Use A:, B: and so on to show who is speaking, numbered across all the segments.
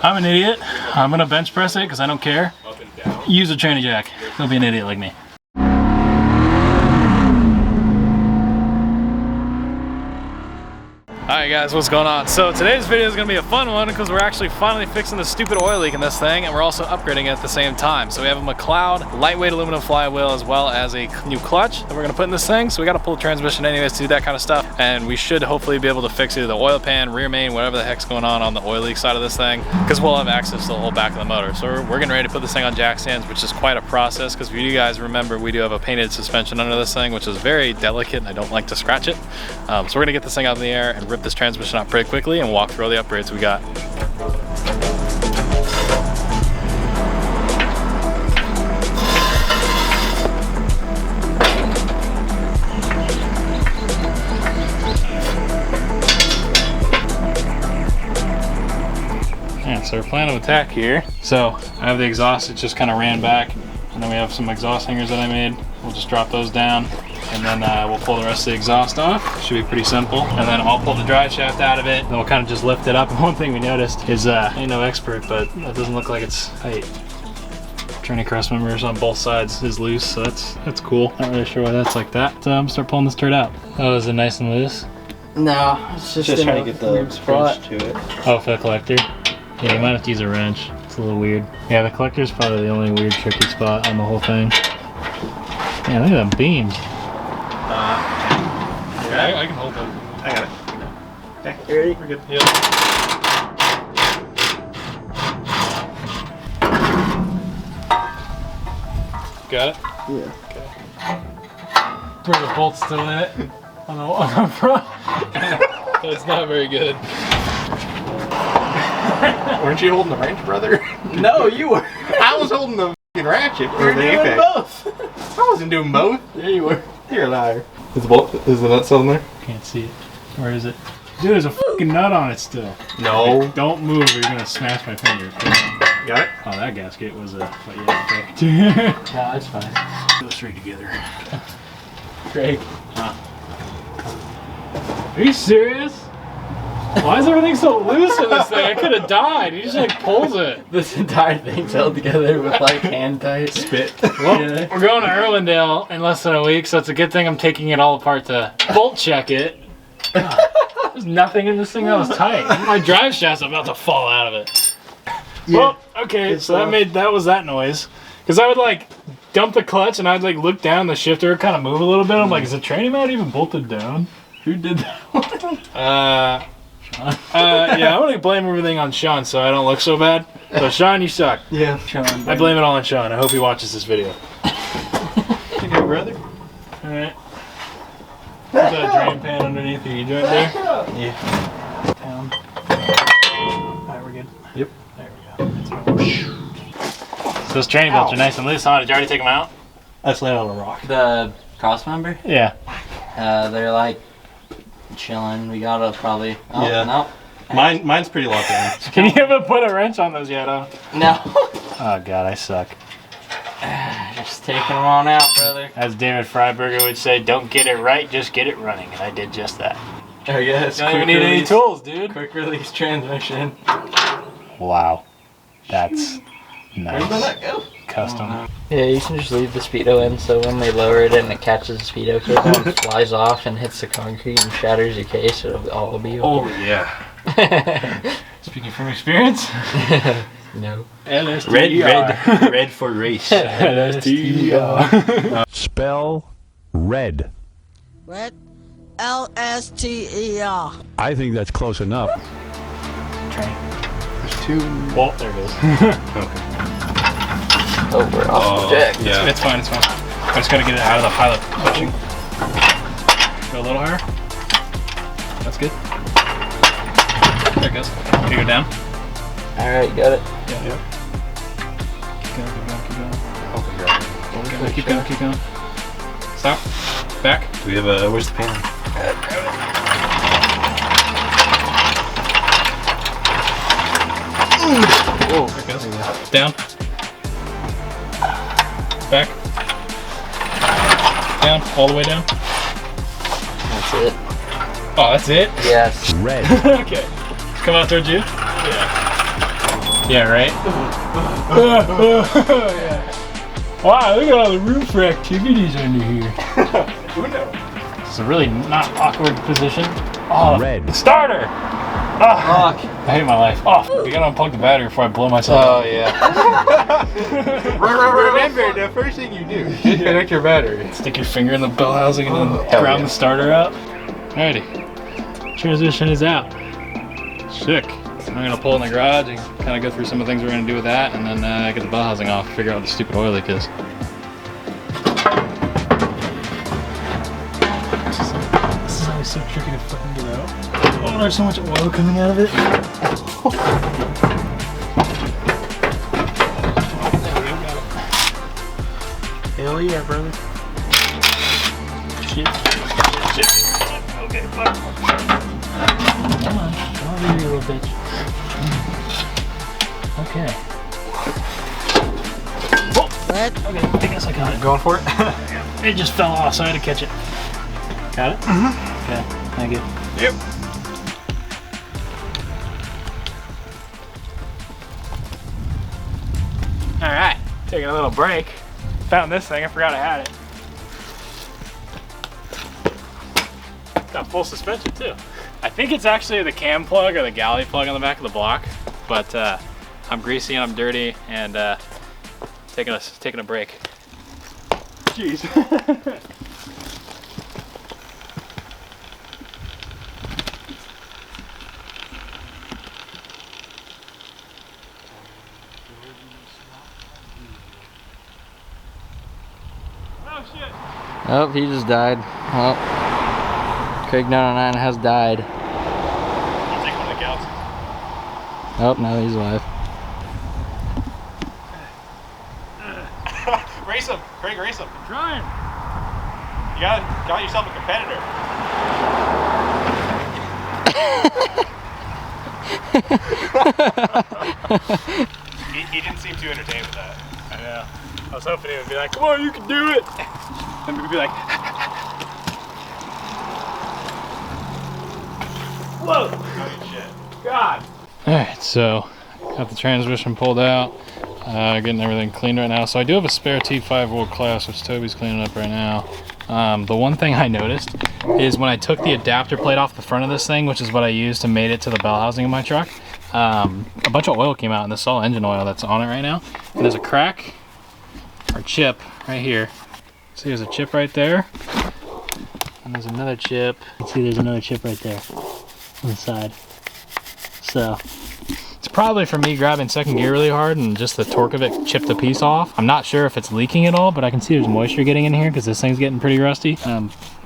A: I'm an idiot. I'm gonna bench press it because I don't care. Use a tranny jack. Don't be an idiot like me. Alright guys, what's going on? So today's video is going to be a fun one because we're actually finally fixing the stupid oil leak in this thing, and we're also upgrading it at the same time. So we have a Mcleod lightweight aluminum flywheel as well as a new clutch that we're going to put in this thing. So we got to pull the transmission anyways to do that kind of stuff, and we should hopefully be able to fix either the oil pan, rear main, whatever the heck's going on the oil leak side of this thing, because we'll have access to the whole back of the motor. So we're getting ready to put this thing on jack stands, which is quite a process because if you guys remember, we do have a painted suspension under this thing, which is very delicate and I don't like to scratch it. So we're going to get this thing out in the air and rip this transmission out pretty quickly and walk through all the upgrades we got. Yeah, so our plan of attack here. So I have the exhaust, it just kind of ran back, and then we have some exhaust hangers that I made. We'll just drop those down, and then we'll pull the rest of the exhaust off. Should be pretty simple. And then I'll pull the drive shaft out of it. Then we'll kind of just lift it up. And one thing we noticed is, ain't no expert, but it doesn't look like it's tight. Tranny cross members on both sides is loose, so that's cool. Not really sure why that's like that. So I'm gonna start pulling this turd out. Oh, is it nice and loose?
B: No, it's just trying to get the spot to it.
A: Oh, for the collector? Yeah, you might have to use a wrench. It's a little weird. Yeah, the collector's probably the only weird tricky spot on the whole thing. Man, look at them beams. Yeah, I can hold them.
B: I got it.
A: Okay,
B: You ready?
A: we're good. Yep. Got it?
B: Yeah.
A: Okay. Where the bolt's still in it on the front. That's not very good.
B: Weren't you holding the wrench, brother? No, you were. I was holding the f***ing ratchet. We were doing both. I wasn't doing both. Yeah, you were. You're a liar. Is the nut still in there?
A: Can't see it. Where is it? Dude, there's a fucking nut on it still.
B: No.
A: Like, don't move or you're gonna smash my finger.
B: Got it?
A: Oh, that gasket was a... But yeah, okay.
B: No, it's fine.
A: Go straight together.
B: Craig.
A: Are you serious? Why is everything so loose in this thing? I could have died. He just like pulls it.
B: This entire thing's held together with like hand tight spit.
A: Well, we're going to Irwindale in less than a week, so it's a good thing I'm taking it all apart to bolt check it. God, there's nothing in this thing that was tight. My drive shaft's about to fall out of it. Yeah. Well, okay, so that was that noise. Because I would like dump the clutch and I'd like look down, the shifter would kind of move a little bit. I'm like, is the tranny mount even bolted down? Who did that one? Yeah, I'm gonna blame everything on Sean so I don't look so bad. So Sean, you suck.
B: Yeah, Sean.
A: I blame it all on Sean. I hope he watches this video.
B: You good, brother?
A: Alright. Is that a drain pan underneath the E-joint there?
B: Yeah.
A: Down. Alright, we're good.
B: Yep.
A: There we go. So those tranny belts are nice and loose, huh? Did you already take them out?
B: I just laid on a rock.
C: The cross member?
A: Yeah.
C: They're like chilling. We gotta probably. Oh,
B: Yeah.
C: No.
B: Mine's pretty locked in.
A: Can you ever put a wrench on those yet, huh?
C: No.
A: Oh god, I suck.
C: Just taking them on out, brother.
A: As David Freiberger would say, don't get it right, just get it running. And I did just that.
B: Oh yeah, it's
A: Don't even need any tools, dude.
B: Quick release transmission.
A: Wow. That's
B: Where'd the
A: nice.
B: nut go?
A: Custom.
C: Yeah, you can just leave the speedo in, so when they lower it and it catches the speedo cable and flies off and hits the concrete and shatters your case, it'll all be
A: Oh
C: okay.
A: yeah. Speaking from experience.
C: No.
A: LSTER.
B: Red for race.
A: LSTER.
D: Spell red.
E: Red, L-S-T-E-R.
D: I think that's close enough.
B: There's two.
A: Well, there it goes.
B: Okay.
C: Oh, we're off the jack.
B: Yeah.
A: It's fine, it's fine. I just gotta get it out of the pilot pushing. Go a little higher. That's good. There it goes. Can you go down?
C: Alright, got it.
A: Yeah. Keep going, keep going, keep going.
B: Okay, got it.
A: Keep going, keep going. Stop. Back.
B: Do we have a, where's the pan?
A: Whoa, there it goes. Down. Back. Down, all the way down.
C: That's it.
A: Oh, that's it?
C: Yes.
D: Red.
A: Okay. Come out towards you? Yeah. Yeah, right? Wow, look at all the room for activities under here.
B: Who knows?
A: It's a really not awkward position. Oh,
D: Red.
A: Starter! Oh, I hate my life. Oh, we gotta unplug the battery before I blow myself up.
B: Oh, yeah. Remember, the first thing you do is disconnect your battery.
A: Stick your finger in the bell housing and then ground the starter out. Alrighty. Transmission is out. Sick. I'm gonna pull in the garage and kind of go through some of the things we're gonna do with that, and then get the bell housing off, figure out what the stupid oil leak is. This is always so tricky to fucking get out. Oh, there's so much oil coming out of it.
B: Hell yeah, brother.
A: Shit. Okay, fuck. Come on, over here, little bitch. Okay. Oh, what? Okay, I guess I got it.
B: Going for it?
A: It just fell off, so I had to catch it. Got it? Mm-hmm. Okay, thank you.
B: Yep.
A: Alright, taking a little break. Found this thing, I forgot I had it. Got full suspension too. I think it's actually the cam plug or the galley plug on the back of the block, but I'm greasy and I'm dirty and taking a break. Jeez. Oh shit.
C: Oh, he just died. Oh. Craig 909 has died.
A: I'll take one of the galaxies.
C: Oh, no, he's alive.
B: Race him. Craig, race him.
A: I'm trying.
B: You got yourself a competitor. he didn't seem too entertained with that.
A: I know. I was hoping he would be like, come on, you can do it. And we'd be like, whoa.
B: Good shit.
A: God. Alright, so got the transmission pulled out, getting everything cleaned right now. So I do have a spare T5 World Class, which Toby's cleaning up right now. The one thing I noticed is when I took the adapter plate off the front of this thing, which is what I used to mate it to the bell housing in my truck, a bunch of oil came out, and this is all engine oil that's on it right now. And there's a crack, or chip, right here. See, there's a chip right there, and there's another chip. See, there's another chip right there on the side. So it's probably from me grabbing second gear really hard and just the torque of it chipped the piece off. I'm not sure if it's leaking at all, but I can see there's moisture getting in here because this thing's getting pretty rusty.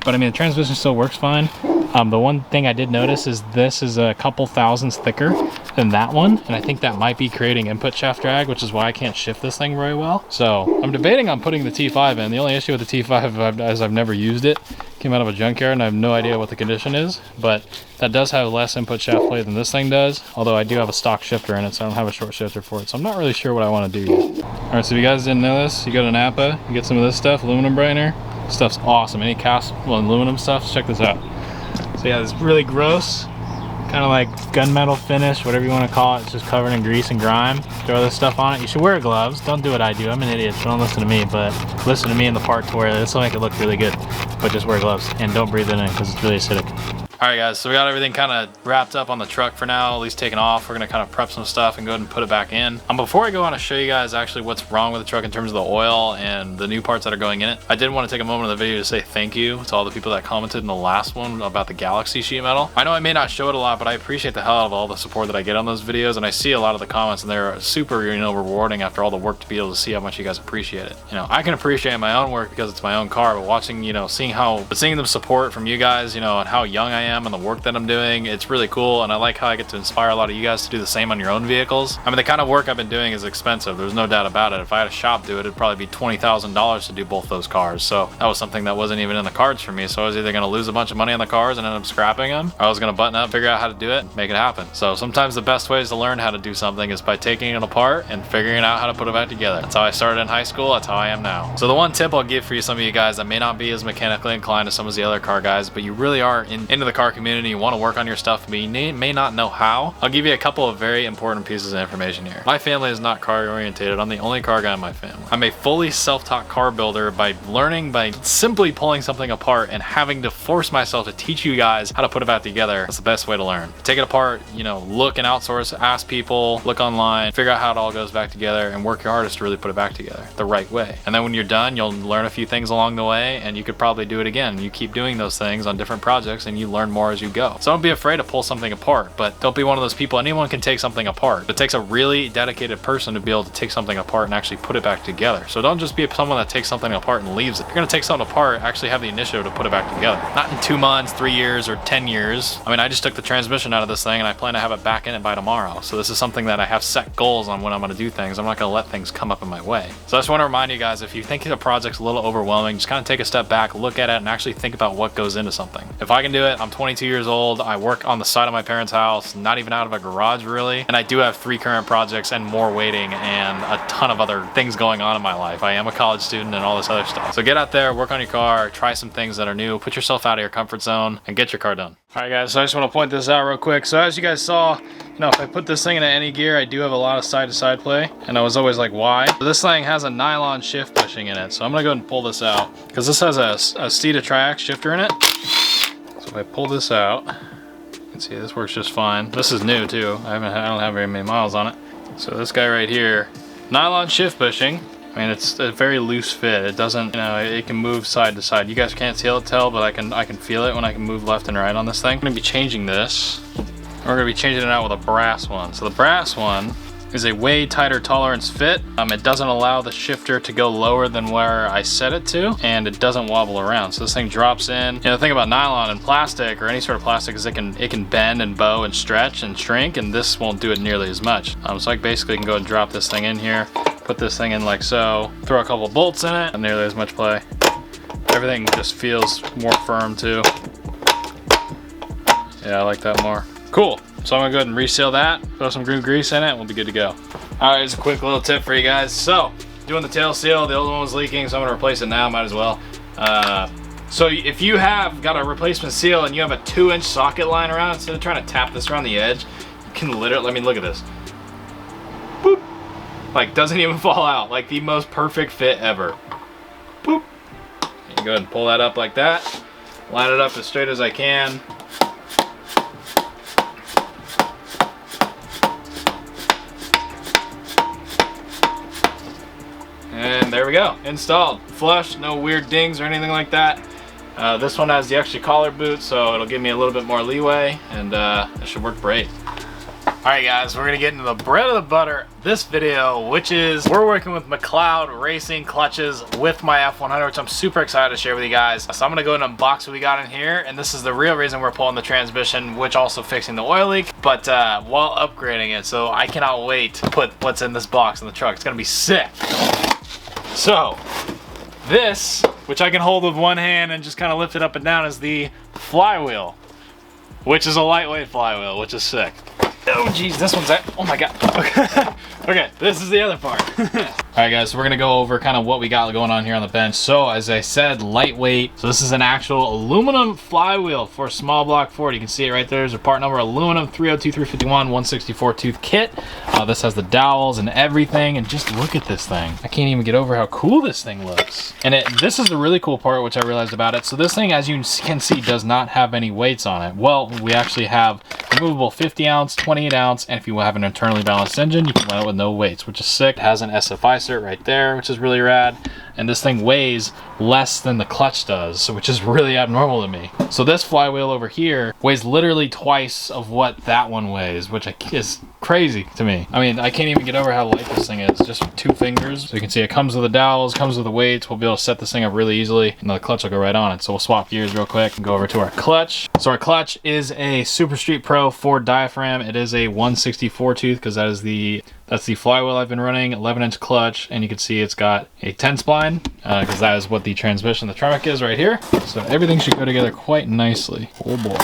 A: But I mean, the transmission still works fine. The one thing I did notice is this is a couple thousandths thicker than that one, and I think that might be creating input shaft drag, which is why I can't shift this thing very well. So I'm debating on putting the T5 in. The only issue with the T5 is I've never used it. Came out of a junkyard and I have no idea what the condition is, but that does have less input shaft play than this thing does, although I do have a stock shifter in it, so I don't have a short shifter for it, so I'm not really sure what I want to do yet. All right, so if you guys didn't know this, you go to Napa, you get some of this stuff, aluminum brightener. This stuff's awesome. Any cast, well, aluminum stuff, check this out. So yeah, it's really gross, kind of like gunmetal finish, whatever you want to call it. It's just covered in grease and grime. Throw this stuff on it. You should wear gloves. Don't do what I do. I'm an idiot, so don't listen to me, but listen to me in the part to where this will make it look really good. But just wear gloves and don't breathe it in because it's really acidic. All right, guys, so we got everything kind of wrapped up on the truck for now, at least taken off. We're gonna kind of prep some stuff and go ahead and put it back in. Before I go on to show you guys actually what's wrong with the truck in terms of the oil and the new parts that are going in it, I did want to take a moment of the video to say thank you to all the people that commented in the last one about the Galaxy sheet metal. I know I may not show it a lot, but I appreciate the hell out of all the support that I get on those videos, and I see a lot of the comments, and they're super, rewarding after all the work to be able to see how much you guys appreciate it. I can appreciate my own work because it's my own car, but watching, seeing the support from you guys, and how young I am and the work that I'm doing, it's really cool, and I like how I get to inspire a lot of you guys to do the same on your own vehicles. I mean, the kind of work I've been doing is expensive, there's no doubt about it. If I had a shop do it, it'd probably be $20,000 to do both those cars, so that was something that wasn't even in the cards for me. So I was either going to lose a bunch of money on the cars and end up scrapping them, or I was going to button up, figure out how to do it, and make it happen. So sometimes the best ways to learn how to do something is by taking it apart and figuring out how to put it back together. That's how I started in high school, that's how I am now. So the one tip I'll give for you, some of you guys that may not be as mechanically inclined as some of the other car guys, but you really are into the car car community, you want to work on your stuff, but you may not know how, I'll give you a couple of very important pieces of information here. My family is not car orientated. I'm the only car guy in my family. I'm a fully self-taught car builder by learning by simply pulling something apart and having to force myself to teach you guys how to put it back together. That's the best way to learn. Take it apart, you know, look and outsource, ask people, look online, figure out how it all goes back together, and work your hardest to really put it back together the right way. And then when you're done, you'll learn a few things along the way, and you could probably do it again. You keep doing those things on different projects and you learn more as you go. So don't be afraid to pull something apart, but don't be one of those people. Anyone can take something apart. It takes a really dedicated person to be able to take something apart and actually put it back together. So don't just be someone that takes something apart and leaves it. If you're gonna take something apart, actually have the initiative to put it back together. Not in 2 months, 3 years, or 10 years. I mean, I just took the transmission out of this thing and I plan to have it back in it by tomorrow. So this is something that I have set goals on when I'm gonna do things. I'm not gonna let things come up in my way. So I just wanna remind you guys, if you think the project's a little overwhelming, just kind of take a step back, look at it, and actually think about what goes into something. If I can do it, I'm 22 years old, I work on the side of my parents' house, not even out of a garage really, and I do have 3 current projects and more waiting and a ton of other things going on in my life. I am a college student and all this other stuff. So get out there, work on your car, try some things that are new, put yourself out of your comfort zone, and get your car done. All right guys, so I just want to point this out real quick. So as you guys saw, you know, if I put this thing into any gear, I do have a lot of side-to-side play, and I was always like, why? So this thing has a nylon shift bushing in it, so I'm gonna go ahead and pull this out, because this has a seat-to-track shifter in it. So if I pull this out, you can see this works just fine. This is new too. I don't have very many miles on it. So this guy right here, nylon shift bushing. I mean, it's a very loose fit. It doesn't, you know, it can move side to side. You guys can't tell, but I can feel it when I can move left and right on this thing. I'm gonna be changing this. We're gonna be changing it out with a brass one. So the brass one is a way tighter tolerance fit. It doesn't allow the shifter to go lower than where I set it to, and it doesn't wobble around. So this thing drops in. You know, the thing about nylon and plastic, or any sort of plastic, is it can bend and bow and stretch and shrink, and this won't do it nearly as much. So I basically can go and drop this thing in here, put this thing in like so, throw a couple bolts in it, not nearly as much play. Everything just feels more firm too. Yeah, I like that more. Cool. So I'm gonna go ahead and reseal that, throw some green grease in it, and we'll be good to go. All right, here's a quick little tip for you guys. So, doing the tail seal, the old one was leaking, so I'm gonna replace it now, might as well. So if you have got a replacement seal and you have a 2-inch socket lying around, instead of trying to tap this around the edge, you can literally, I mean, look at this. Boop. Like, doesn't even fall out. Like the most perfect fit ever. Boop. You can go ahead and pull that up like that. Line it up as straight as I can. And there we go, installed. Flush, no weird dings or anything like that. This one has the extra collar boot, so it'll give me a little bit more leeway, and it should work great. Alright guys, we're gonna get into the bread of the butter this video, which is we're working with Mcleod racing clutches with my F100, which I'm super excited to share with you guys. So I'm gonna go ahead and unbox what we got in here, and this is the real reason we're pulling the transmission, which also fixing the oil leak, but while upgrading it. So I cannot wait to put what's in this box in the truck. It's gonna be sick. So this, which I can hold with one hand and just kind of lift it up and down, is the Flywheel, which is a lightweight flywheel, which is sick. Oh geez, this one's at, oh my god. Okay, okay, this is the other part. Alright guys, so we're gonna go over kind of what we got going on here on the bench. So as I said, lightweight. So this is an actual aluminum flywheel for a small block Ford. You can see it right there. There's a part number, aluminum 302-351 164 tooth kit. This has the dowels and everything, and just look at this thing. I can't even get over how cool this thing looks. And this is the really cool part, which I realized about it. So this thing, as you can see, does not have any weights on it. Well, we actually have removable 50 ounce, 28 ounce, and if you have an internally balanced engine, you can run it with no weights, which is sick. It has an SFI cert right there, which is really rad. And this thing weighs less than the clutch does, which is really abnormal to me. So this flywheel over here weighs literally twice of what that one weighs, which is crazy to me. I mean, I can't even get over how light this thing is, just with 2 fingers. So you can see it comes with the dowels, comes with the weights. We'll be able to set this thing up really easily, and the clutch will go right on it. So we'll swap gears real quick and go over to our clutch. So our clutch is a Super Street Pro Ford diaphragm. It is a 164 tooth, because that's the flywheel I've been running, 11-inch clutch, and you can see it's got a 10 spline, because that is what the transmission, the Tremec is right here. So everything should go together quite nicely. Oh boy.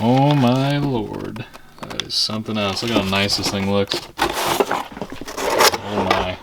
A: Oh my lord. That is something else. Look how nice this thing looks. Oh my.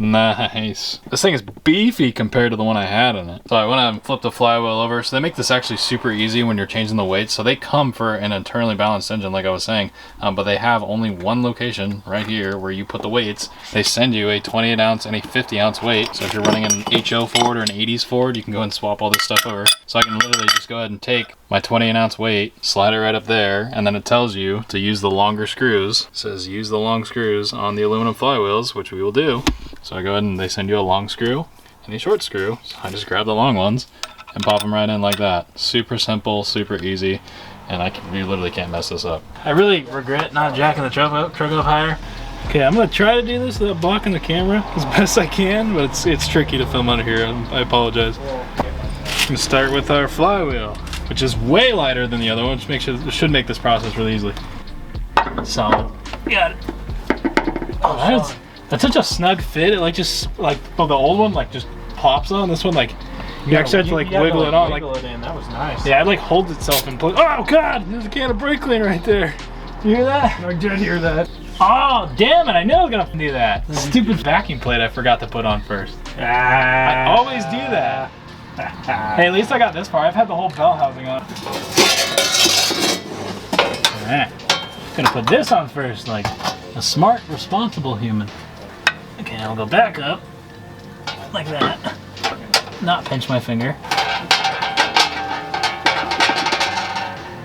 A: Nice. This thing is beefy compared to the one I had in it. So I went and flipped the flywheel over. So they make this actually super easy when you're changing the weights. So they come for an internally balanced engine, like I was saying, but they have only one location right here where you put the weights. They send you a 28 ounce and a 50 ounce weight. So if you're running an HO Ford or an 80s Ford, you can go and swap all this stuff over. So I can literally just go ahead and take my 28 ounce weight, slide it right up there, and then it tells you to use the longer screws. It says use the long screws on the aluminum flywheels, which we will do. So I go ahead and they send you a long screw and a short screw. So I just grab the long ones and pop them right in like that. Super simple, super easy, and you literally can't mess this up. I really regret not jacking the truck up higher. Okay, I'm gonna try to do this without blocking the camera as best I can, but it's tricky to film under here. I apologize. I'm gonna start with our flywheel, which is way lighter than the other one, which should make this process really easily. Solid. Got it. Oh, that's such a snug fit. It the old one like just pops on. This one you actually have to wiggle it on.
E: Wiggle it in. That was nice.
A: Yeah, it holds itself in place. Oh God, there's a can of brake cleaner right there. You hear that?
E: I did hear that.
A: Oh damn it! I knew I was gonna do that. Stupid vacuum plate I forgot to put on first. I always do that. Hey, at least I got this far. I've had the whole bell housing on. Alright. Gonna put this on first, like a smart, responsible human. Okay, I'll go back up. Like that. Not pinch my finger.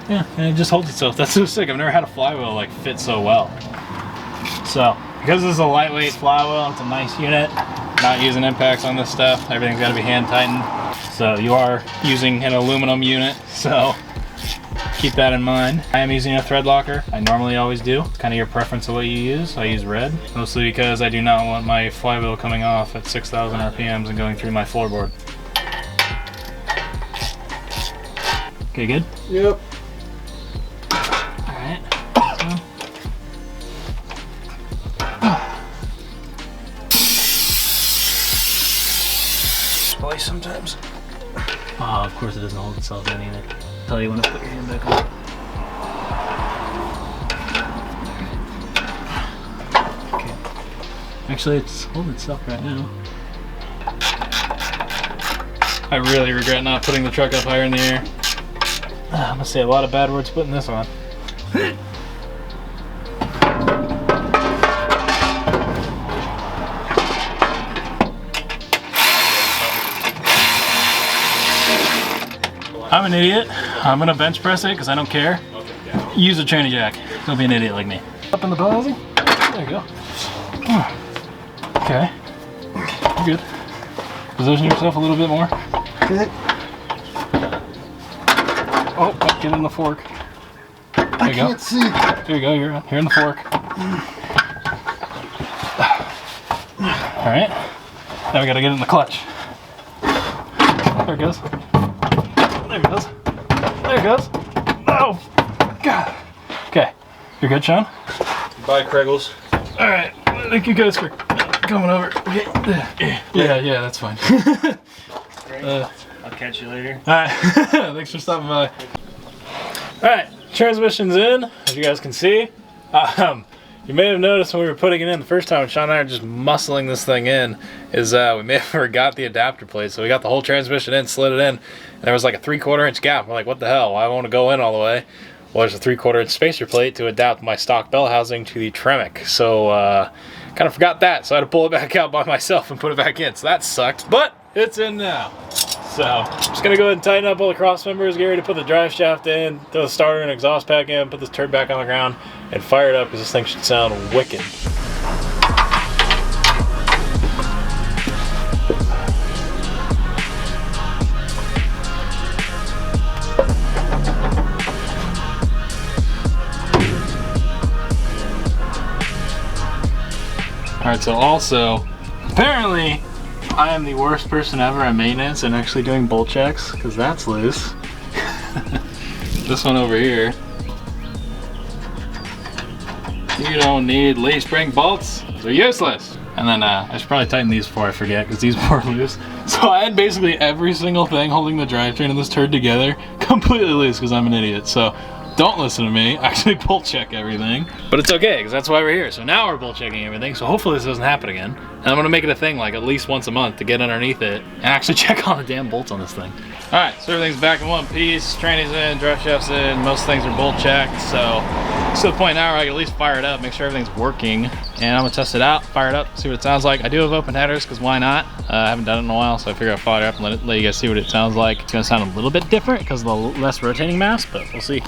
A: Yeah, and it just holds itself. That's so sick. I've never had a flywheel fit so well. So, because this is a lightweight flywheel, it's a nice unit. Not using impacts on this stuff. Everything's got to be hand tightened. So you are using an aluminum unit, so keep that in mind. I am using a thread locker. I normally always do. It's kind of your preference of what you use. I use red, mostly because I do not want my flywheel coming off at 6,000 RPMs and going through my floorboard. Okay, good?
E: Yep.
A: Alright.
E: Splice sometimes.
A: Oh, of course it doesn't hold itself in either. Tell you when to put your hand back on. Okay. Actually, it's holding itself right now. I really regret not putting the truck up higher in the air. I'm gonna say a lot of bad words putting this on. I'm an idiot. I'm gonna bench press it because I don't care. Use a tranny jack. Don't be an idiot like me. Up in the bell housing. There you go. Okay. You're good. Position yourself a little bit more.
E: Good.
A: Oh, get in the fork. There you go.
E: Can't see.
A: There you go. You're here in the fork. All right. Now we gotta get it in the clutch. There it goes. There it goes. There it goes. Oh, God. Okay. You're good, Sean?
E: Bye, Kreggles.
A: All right. Thank you guys for coming over. Yeah, that's fine.
E: I'll catch you later.
A: All right. Thanks for stopping by. All right. Transmission's in, as you guys can see. You may have noticed when we were putting it in the first time, Sean and I are just muscling this thing in, is we may have forgot the adapter plate. So we got the whole transmission in, slid it in, and there was like a 3/4 inch gap. We're like, what the hell? Why won't it go in all the way? Well, there's a 3/4 inch spacer plate to adapt my stock bell housing to the Tremec. So kind of forgot that. So I had to pull it back out by myself and put it back in. So that sucked, but it's in now. So just gonna go ahead and tighten up all the cross members, get ready to put the drive shaft in, throw the starter and exhaust pack in, put this turd back on the ground, and fire it up because this thing should sound wicked. Alright, so also, apparently, I am the worst person ever at maintenance and actually doing bolt checks, because that's loose. This one over here. You don't need leaf spring bolts, they're useless. And then I should probably tighten these before I forget, because these were loose. So I had basically every single thing holding the drivetrain and this turd together completely loose because I'm an idiot. So don't listen to me, actually bolt check everything. But it's okay, because that's why we're here. So now we're bolt checking everything, so hopefully this doesn't happen again. And I'm gonna make it a thing, like at least once a month, to get underneath it and actually check all the damn bolts on this thing. All right, so everything's back in one piece. Tranny's in, drive shaft's in, most things are bolt checked. So it's to the point now where I can at least fire it up, make sure everything's working. And I'm gonna test it out, fire it up, see what it sounds like. I do have open headers, because why not? I haven't done it in a while, so I figure I'll fire it up and let you guys see what it sounds like. It's gonna sound a little bit different because of the less rotating mass, but we'll see.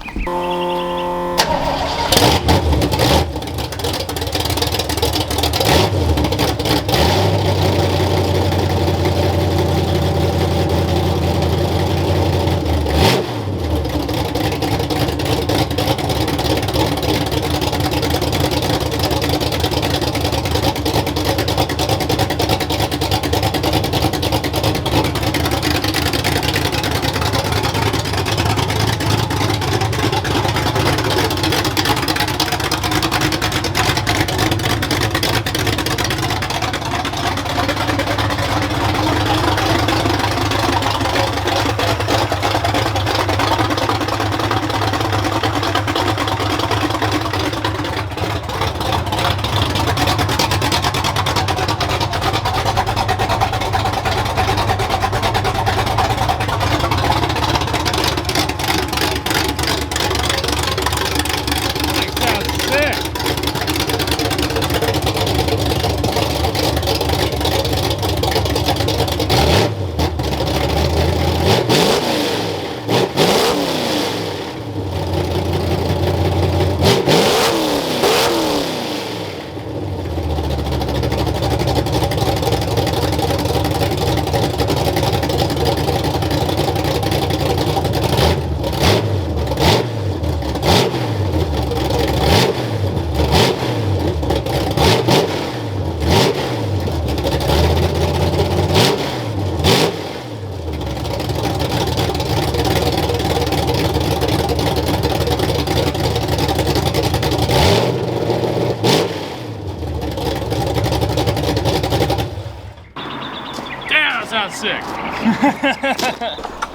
A: Sick.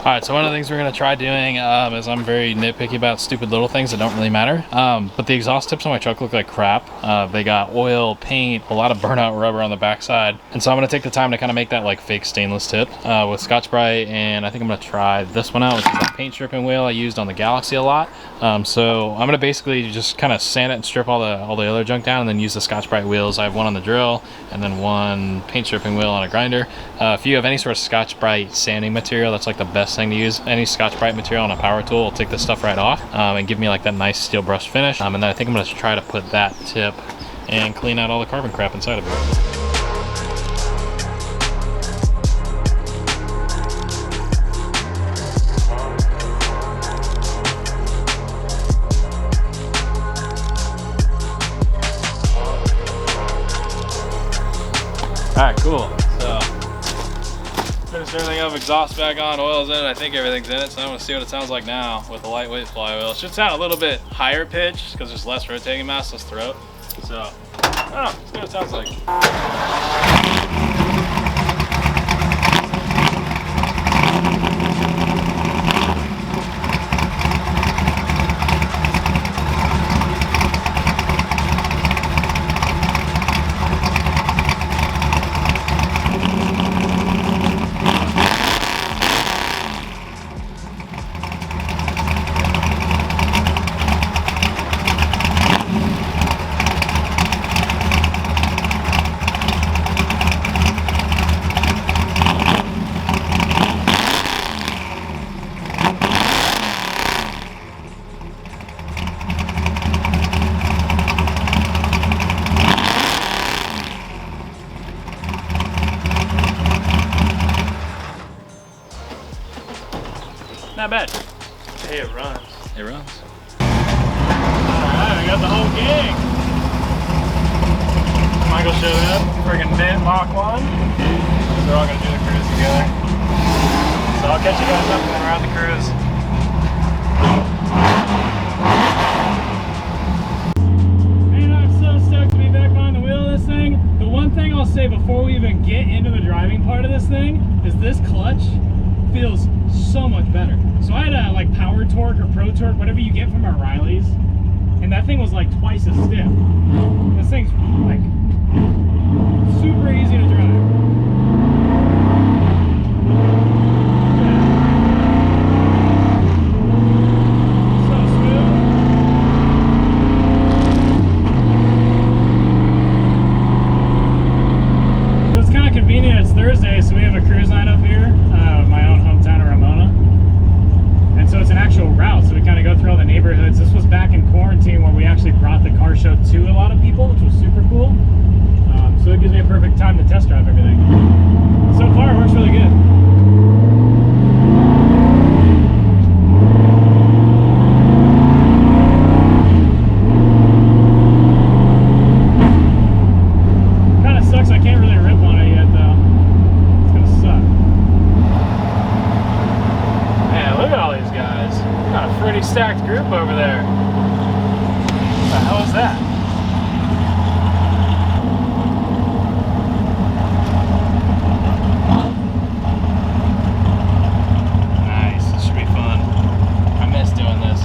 A: Alright, so one of the things we're going to try doing is I'm very nitpicky about stupid little things that don't really matter. But the exhaust tips on my truck look like crap. They got oil, paint, a lot of burnout rubber on the backside. And so I'm going to take the time to kind of make that like fake stainless tip with Scotch-Brite. And I think I'm going to try this one out, which is that paint stripping wheel I used on the Galaxy a lot. So I'm going to basically just kind of sand it and strip all the other junk down and then use the Scotch-Brite wheels. I have one on the drill and then one paint stripping wheel on a grinder. If you have any sort of Scotch-Brite sanding material, that's like the best thing to use. Any Scotch-Brite material on a power tool will take this stuff right off and give me like that nice steel brush finish. And then I think I'm going to try to put that tip and clean out all the carbon crap inside of it. Alright, cool. So, finished everything up, exhaust back on, oil's in it, I think everything's in it, so I'm gonna see what it sounds like now with the lightweight flywheel. It should sound a little bit higher pitched because there's less rotating mass, less throat. So, I don't know, let's see what it sounds like. Not bad.
E: Hey, it runs.
A: It runs.
E: Alright, we got the whole gang. Michael showed up, friggin' mint Mach 1. They're all gonna do the cruise together. So I'll catch you guys up when we're on the cruise. Man, I'm so stoked to be back behind the wheel of this thing. The one thing I'll say before we even get into the driving part of this thing is this clutch feels so much better. So I had a like Power Torque or Pro Torque, whatever you get from O'Reilly's, and that thing was like twice as stiff. This thing's like super easy to drive. It's Thursday, so we have a cruise night up here, my own hometown of Ramona. And so it's an actual route, so we kind of go through all the neighborhoods. This was back in quarantine where we actually brought the car show to a lot of people, which was super cool. So it gives me a perfect time to test drive everything. So far, it works really good. Stacked group over there. What the hell is that? Nice, this should be fun. I miss doing this.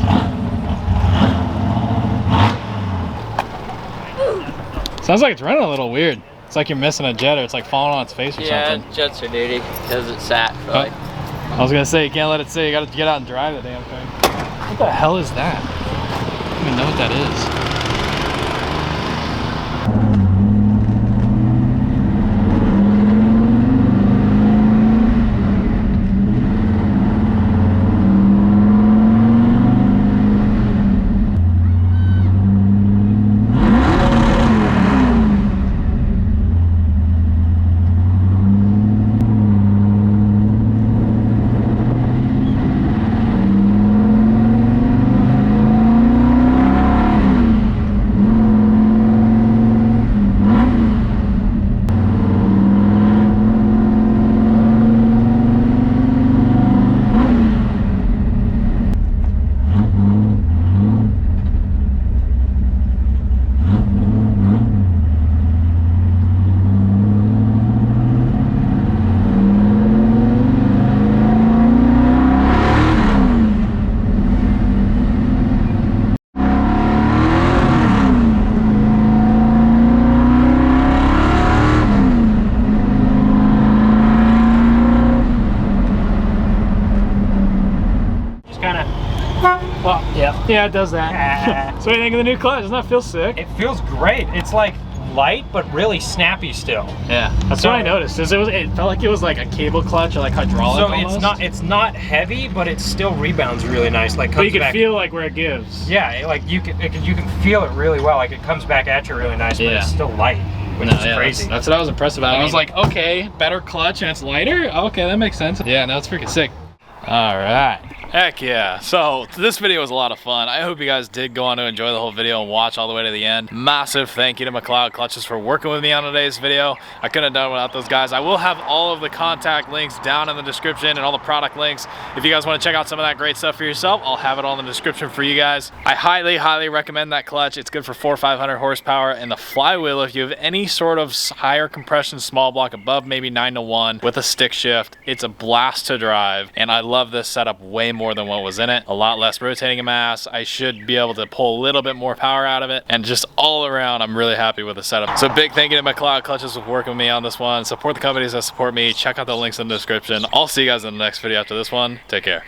E: Sounds like it's running a little weird. It's like you're missing a jet or it's like falling on its face or something.
C: Yeah, jets are duty because it sat for like...
A: I was gonna say, you can't let it sit, you gotta get out and drive the damn thing. What the hell is that? I don't even know what that is. Well, yeah, it does that. So what do you think of the new clutch? Doesn't that feel sick?
E: It feels great. It's like light, but really snappy still.
A: Yeah, that's what I noticed. It felt like it was like a cable clutch or like hydraulic.
E: So
A: almost.
E: it's not heavy, but it still rebounds really nice. Like,
A: but you can feel like where it gives.
E: Yeah, like you can feel it really well. Like it comes back at you really nice, but it's still light, which is crazy.
A: That's what I was impressed about. I was like, okay, better clutch and it's lighter. Okay, that makes sense. Yeah, no, it's freaking sick. All right. Heck yeah. So this video was a lot of fun. I hope you guys did go on to enjoy the whole video and watch all the way to the end. Massive thank you to Mcleod Clutches for working with me on today's video. I couldn't have done it without those guys. I will have all of the contact links down in the description and all the product links. If you guys want to check out some of that great stuff for yourself, I'll have it all in the description for you guys. I highly, highly recommend that clutch. It's good for 400 or 500 horsepower. And the Flywheel, if you have any sort of higher compression small block above maybe 9-to-1 with a stick shift, it's a blast to drive. And I love this setup way more than what was in it. A lot less rotating mass. I should be able to pull a little bit more power out of it, and just all around I'm really happy with the setup. So big thank you to Mcleod Clutches for working with me on this one. Support the companies that support me. Check out the links in the description. I'll see you guys in the next video after this one. Take care.